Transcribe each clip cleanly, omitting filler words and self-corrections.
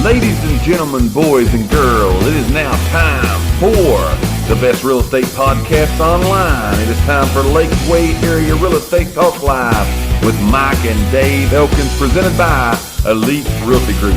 Ladies and gentlemen, boys and girls, it is now time for the best real estate podcast online. It is time for Lakeway Area Real Estate Talk Live with Mike and Dave Elkins, presented by Elite Realty Group.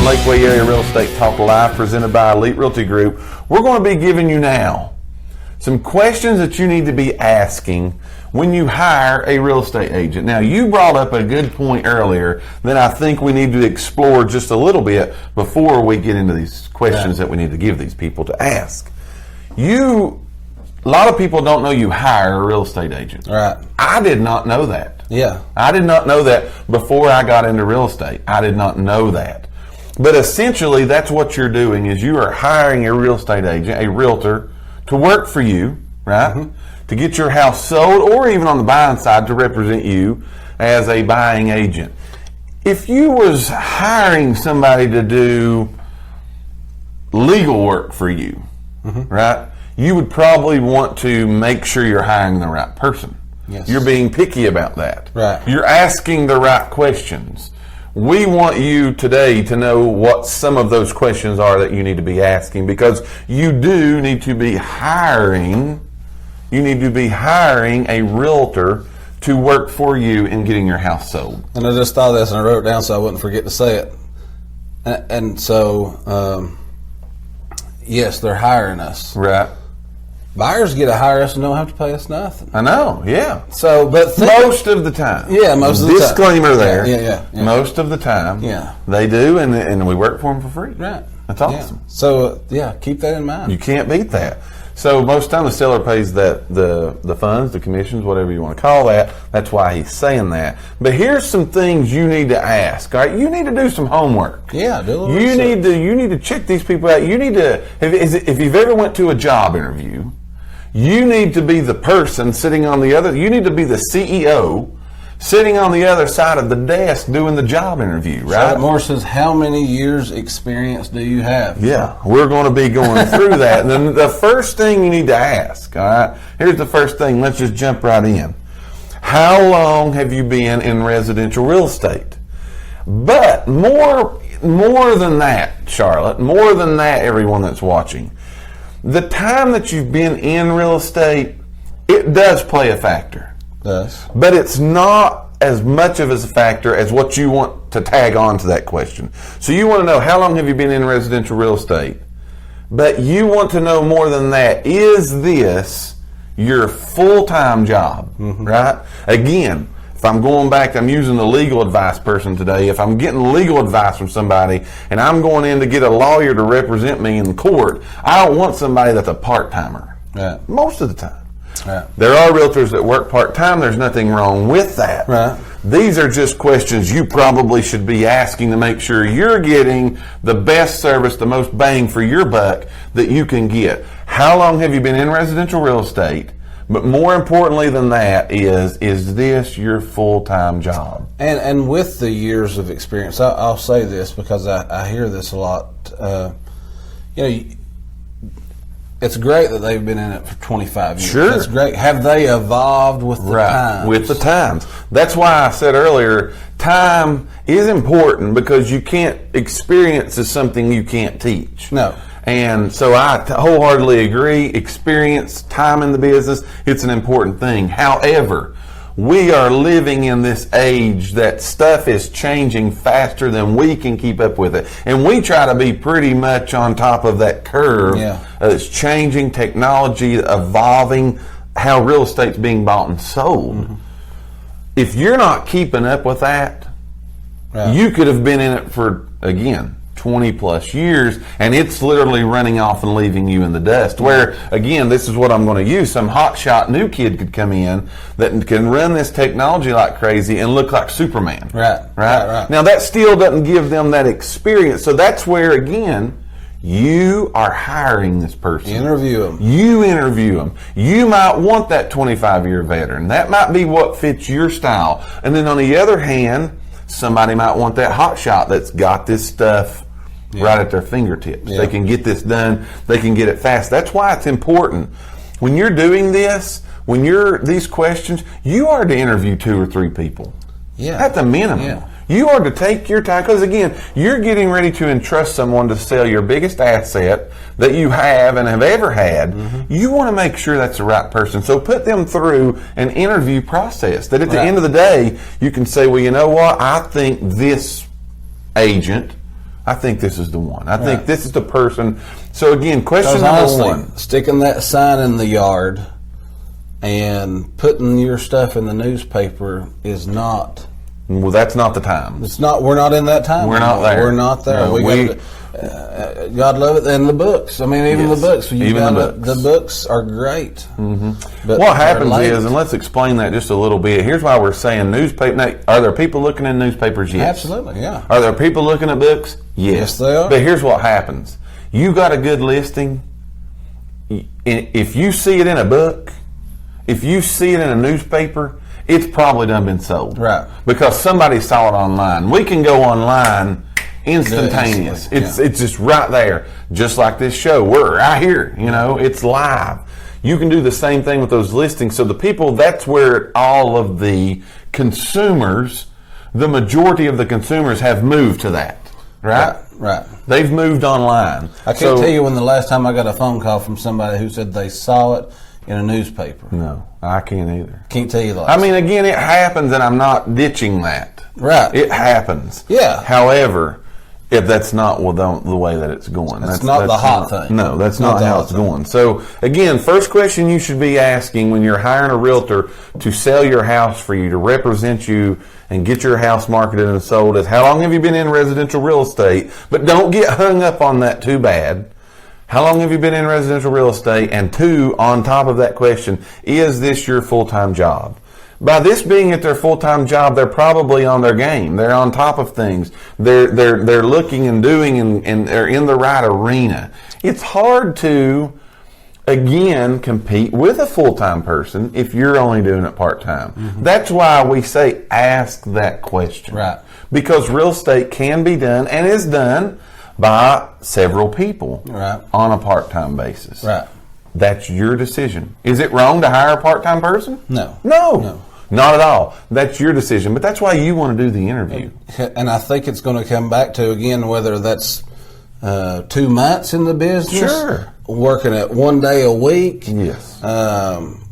Lakeway Area Real Estate Talk Live, presented by Elite Realty Group. We're going to be giving you now some questions that you need to be asking when you hire a real estate agent. Now, you brought up a good point earlier that I think we need to explore just a little bit before we get into these questions that we need to give these people to ask. A lot of people don't know you hire a real estate agent. Right. I did not know that. Yeah. I did not know that before I got into real estate. I did not know that. But essentially, that's what you're doing, is you are hiring a real estate agent, a realtor, to work for you, right? Mm-hmm. To get your house sold, or even on the buying side to represent you as a buying agent. If you was hiring somebody to do legal work for you, right, you would probably want to make sure you're hiring the right person. Yes. You're being picky about that. Right. You're asking the right questions. We want you today to know what some of those questions are that you need to be asking, because you do need to be hiring a realtor to work for you in getting your house sold. And I just thought of this and I wrote it down so I wouldn't forget to say it. And so, yes, they're hiring us. Right. Buyers get to hire us and don't have to pay us nothing. I know, yeah. So, but most of the time. Yeah, most of the time. Disclaimer there. Yeah. Most of the time. Yeah. They do, and we work for them for free. Right. That's awesome. Yeah. So, keep that in mind. You can't beat that. So most of the time the seller pays the funds, the commissions, whatever you want to call that. That's why he's saying that. But here's some things you need to ask. All right, you need to do some homework. Yeah, do a little research. You need to check these people out. You need to, if you've ever went to a job interview, you need to be the person sitting on the other. You need to be the CEO sitting on the other side of the desk doing the job interview, right? So Moore says, how many years experience do you have? Yeah, we're going to be going through that. And then the first thing you need to ask, all right? Here's the first thing. Let's just jump right in. How long have you been in residential real estate? But more than that, Charlotte, more than that, everyone that's watching, the time that you've been in real estate, it does play a factor. Does. But it's not as much of a factor as what you want to tag on to that question. So you want to know, how long have you been in residential real estate? But you want to know more than that. Is this your full-time job, right? Again, if I'm going back, I'm using the legal advice person today. If I'm getting legal advice from somebody and I'm going in to get a lawyer to represent me in court, I don't want somebody that's a part-timer. Right. Most of the time. Right. There are realtors that work part-time. There's nothing wrong with that. Right. These are just questions you probably should be asking to make sure you're getting the best service, the most bang for your buck that you can get. How long have you been in residential real estate? But more importantly than that is this your full-time job? And with the years of experience, I'll say this because I hear this a lot. It's great that they've been in it for 25 years. Sure. That's great. Have they evolved with the times? With the times. That's why I said earlier, time is important, because you can't, experience is something you can't teach. No. And so I wholeheartedly agree. Experience, time in the business, it's an important thing. However, we are living in this age that stuff is changing faster than we can keep up with it. And we try to be pretty much on top of that curve. Yeah. It's changing, technology, evolving, how real estate's being bought and sold. If you're not keeping up with that, you could have been in it for, again, 20 plus years, and it's literally running off and leaving you in the dust. Where, again, this is what I'm going to use. Some hotshot new kid could come in that can run this technology like crazy and look like Superman. Right. Now, that still doesn't give them that experience. So that's where, again, you are hiring this person. You interview them. You might want that 25-year veteran. That might be what fits your style. And then on the other hand, somebody might want that hotshot that's got this stuff right at their fingertips. They can get this done. They can get it fast. That's why it's important. When you're doing this, these questions, you are to interview 2 or 3 people. Yeah. At the minimum. You are to take your time, because again, you're getting ready to entrust someone to sell your biggest asset that you have and have ever had. You want to make sure that's the right person. So put them through an interview process that at the end of the day, you can say, well, you know what? I think this agent, I think this is the one. I think this is the person. So again, question number one. Sticking that sign in the yard and putting your stuff in the newspaper is not... Well, that's not the time. It's not. We're not in that time. We're not there. We're not there. No, God love it. And the books. I mean, even the books. The books are great. But what happens is, and let's explain that just a little bit. Here's why we're saying newspaper. Now, are there people looking in newspapers? Yes. Absolutely, yeah. Are there people looking at books? Yes, they are. But here's what happens. You got a good listing. If you see it in a book, if you see it in a newspaper, it's probably done been sold. Right. Because somebody saw it online. We can go online instantaneous. It's just right there. Just like this show. We're right here. It's live. You can do the same thing with those listings. So the people, that's where all of the consumers, the majority of the consumers have moved to that. Right. They've moved online. I can't tell you when the last time I got a phone call from somebody who said they saw it in a newspaper. No, I can't either. Can't tell you the last. I mean, again, it happens, and I'm not ditching that. Right. It happens. Yeah. However, if that's not the way that it's going. That's not the hot thing. No, that's not how it's going. So, again, first question you should be asking when you're hiring a realtor to sell your house for you, to represent you and get your house marketed and sold is, how long have you been in residential real estate? But don't get hung up on that too bad. How long have you been in residential real estate? And two, on top of that question, is this your full-time job? By this being at their full-time job, they're probably on their game. They're on top of things. They're looking and doing and they're in the right arena. It's hard to, again, compete with a full-time person if you're only doing it part-time. That's why we say ask that question. Right. Because real estate can be done and is done by several people on a part-time basis. Right. That's your decision. Is it wrong to hire a part-time person? No. Not at all. That's your decision. But that's why you want to do the interview. And I think it's going to come back to, again, whether that's 2 months in the business. Sure. Working at 1 day a week. Yes.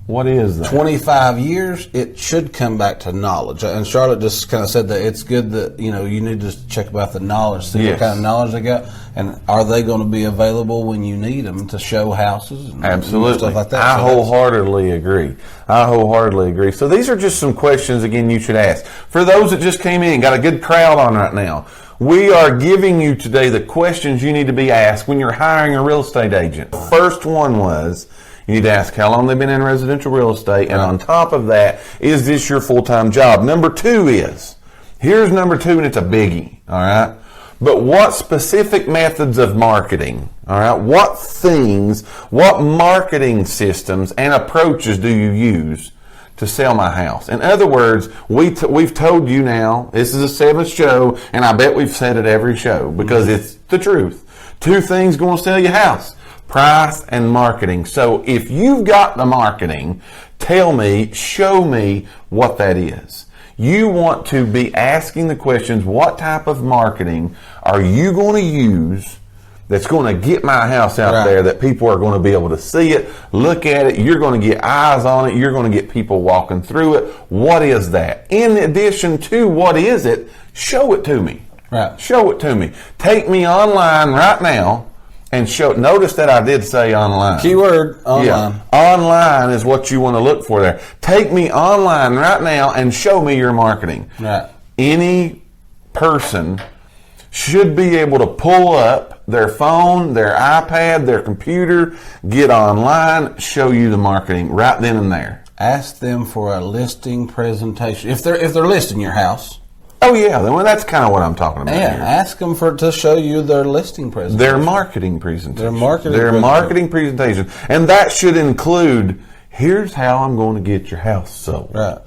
What is that? 25 years, it should come back to knowledge. And Charlotte just kind of said that it's good that, you need to check about the knowledge, see what kind of knowledge they got, and are they going to be available when you need them to show houses and absolutely stuff like that. I wholeheartedly agree. So these are just some questions, again, you should ask. For those that just came in, got a good crowd on right now. We are giving you today the questions you need to be asked when you're hiring a real estate agent. First one was, you need to ask how long they've been in residential real estate, and on top of that, is this your full-time job? Number two is, here's number two, and it's a biggie, all right? But what specific methods of marketing, all right? What marketing systems and approaches do you use to sell my house? In other words, we've told you now, this is the 7th show, and I bet we've said it every show because it's the truth. 2 things going to sell your house: price and marketing. So if you've got the marketing, tell me, show me what that is. You want to be asking the questions, what type of marketing are you going to use that's going to get my house out there that people are going to be able to see it, look at it, you're going to get eyes on it, you're going to get people walking through it. What is that? In addition to what is it, show it to me. Right. Show it to me. Take me online right now and show. Notice that I did say online. Keyword, online. Yeah. Online is what you want to look for there. Take me online right now and show me your marketing. Right. Any person should be able to pull up their phone, their iPad, their computer, get online, show you the marketing right then and there. Ask them for a listing presentation. If they're listing your house. Oh yeah, well, that's kind of what I'm talking about. Yeah, here. Ask them to show you their listing presentation. Their marketing presentation. Their marketing presentation. And that should include, here's how I'm going to get your house sold. Right.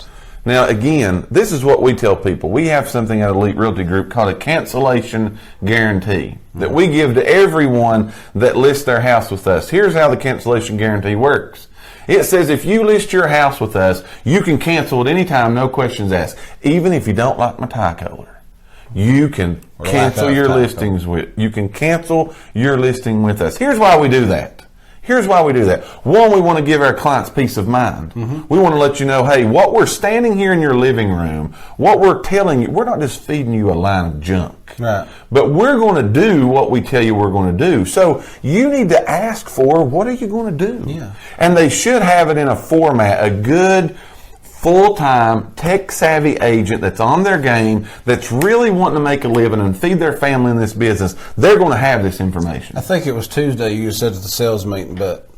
Now, again, this is what we tell people. We have something at Elite Realty Group called a cancellation guarantee that we give to everyone that lists their house with us. Here's how the cancellation guarantee works. It says if you list your house with us, you can cancel at any time, no questions asked, even if you don't like my tie color. you can cancel your listings you can cancel your listing with us. Here's why we do that. One, we want to give our clients peace of mind. We want to let you know, hey, what we're standing here in your living room, what we're telling you, we're not just feeding you a line of junk. Right. But we're going to do what we tell you we're going to do. So you need to ask for, what are you going to do? Yeah. And they should have it in a format, a good, full-time, tech-savvy agent that's on their game, that's really wanting to make a living and feed their family in this business. They're going to have this information. I think it was Tuesday you said at the sales meeting, but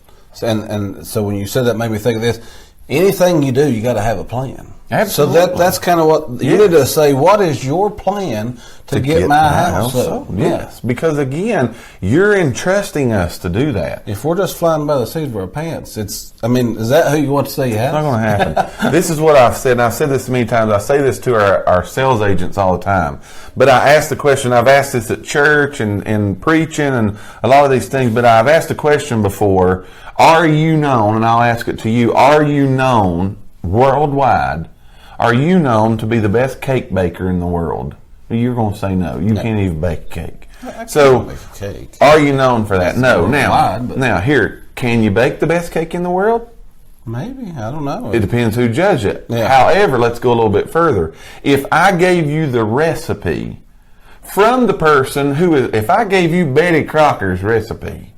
and so when you said that, made me think of this. Anything you do, you got to have a plan. Absolutely. So that's kind of what you need to say. What is your plan to get my house sold? Yes, because again, you're entrusting us to do that. If we're just flying by the seat of our pants, is that who you want to sell your house? It's not going to happen. This is what I've said, and I've said this many times. I say this to our sales agents all the time. But I ask the question, I've asked this at church and preaching and a lot of these things, but I've asked the question before, are you known, and I'll ask it to you, are you known worldwide, are you known to be the best cake baker in the world? You're going to say no. You can't even bake a cake. So, are you known for that? No. Now, here, can you bake the best cake in the world? Maybe. I don't know. It depends who judges it. Yeah. However, let's go a little bit further. If I gave you the recipe from the person if I gave you Betty Crocker's recipe,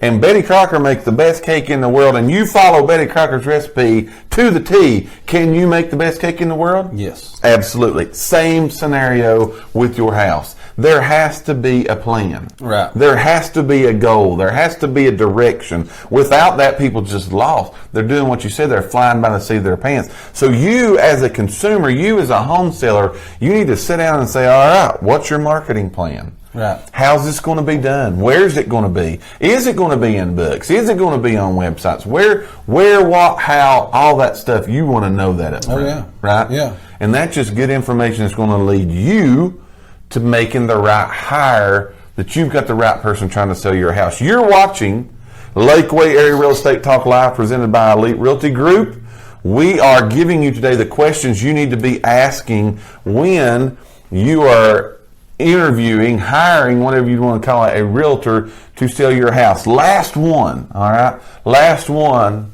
and Betty Crocker makes the best cake in the world, and you follow Betty Crocker's recipe to the T, can you make the best cake in the world? Yes. Absolutely. Same scenario with your house. There has to be a plan. Right. There has to be a goal. There has to be a direction. Without that, people just lost. They're doing what you said. They're flying by the seat of their pants. So you as a consumer, you as a home seller, you need to sit down and say, all right, what's your marketing plan? Right. How's this going to be done? Where's it going to be? Is it going to be in books? Is it going to be on websites? Where, what, how, all that stuff. You want to know that up front. Oh, yeah. Right? Yeah. And that's just good information that's going to lead you to making the right hire, that you've got the right person trying to sell your house. You're watching Lakeway Area Real Estate Talk Live, presented by Elite Realty Group. We are giving you today the questions you need to be asking when you are interviewing, hiring, whatever you want to call it, a realtor to sell your house. Last one, all right? Last one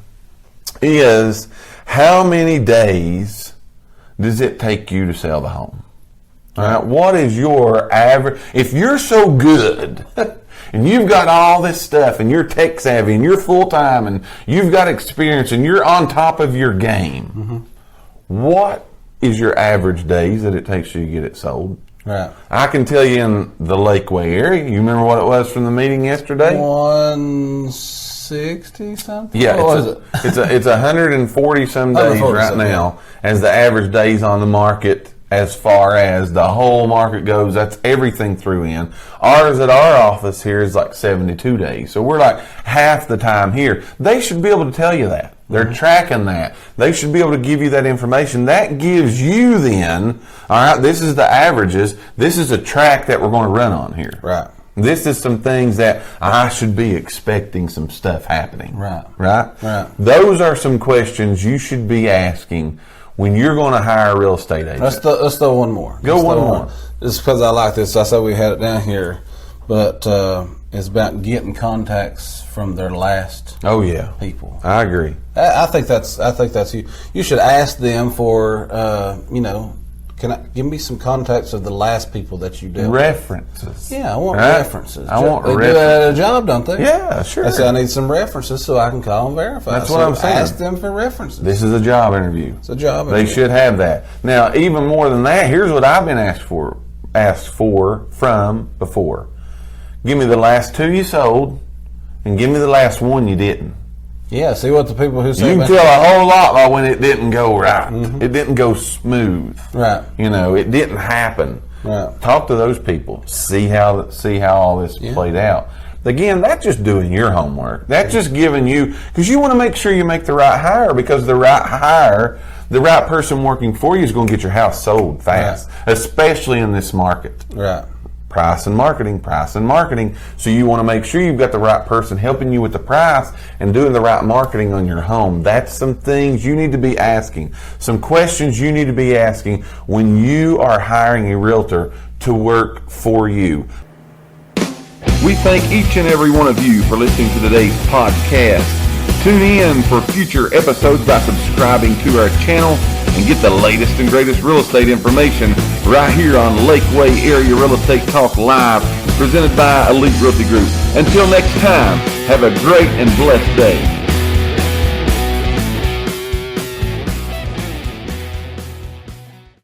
is, how many days does it take you to sell the home? All right, what is your average? If you're so good and you've got all this stuff and you're tech savvy and you're full time and you've got experience and you're on top of your game, what is your average days that it takes you to get it sold? Right. I can tell you in the Lakeway area, you remember what it was from the meeting yesterday? 160 something? Yeah, what was it? It's 140 some days right now as the average days on the market. As far as the whole market goes, that's everything through in. Ours at our office here is like 72 days. So we're like half the time here. They should be able to tell you that. They're tracking that. They should be able to give you that information. That gives you then, all right, this is the averages. This is a track that we're going to run on here. Right. This is some things that I should be expecting some stuff happening. Right. Right? Those are some questions you should be asking when you're going to hire a real estate agent. Let's throw one more. Go one more. Just because I like this. I said we had it down here. But it's about getting contacts from their last people. I agree. I think that's you. You should ask them for, give me some contacts of the last people that you dealt with. References. Yeah, I want references. I want references. They do that at a job, don't they? Yeah, sure. I say I need some references so I can call and verify. That's what I'm saying. Ask them for references. This is a job interview. It's a job interview. They should have that. Now, even more than that, here's what I've been asked for from before. Give me the last 2 you sold, and give me the last one you didn't. Yeah, see what the people who say. You can tell a whole lot by when it didn't go right. Mm-hmm. It didn't go smooth. Right. It didn't happen. Right. Talk to those people. See how all this played out. Again, that's just doing your homework. That's just giving you, because you want to make sure you make the right hire, because the right hire, the right person working for you is going to get your house sold fast, especially in this market. Right. Price and marketing. So you want to make sure you've got the right person helping you with the price and doing the right marketing on your home. That's some things you need to be asking. Some questions you need to be asking when you are hiring a realtor to work for you. We thank each and every one of you for listening to today's podcast. Tune in for future episodes by subscribing to our channel and get the latest and greatest real estate information right here on Lakeway Area Real Estate Talk Live, presented by Elite Realty Group. Until next time, have a great and blessed day.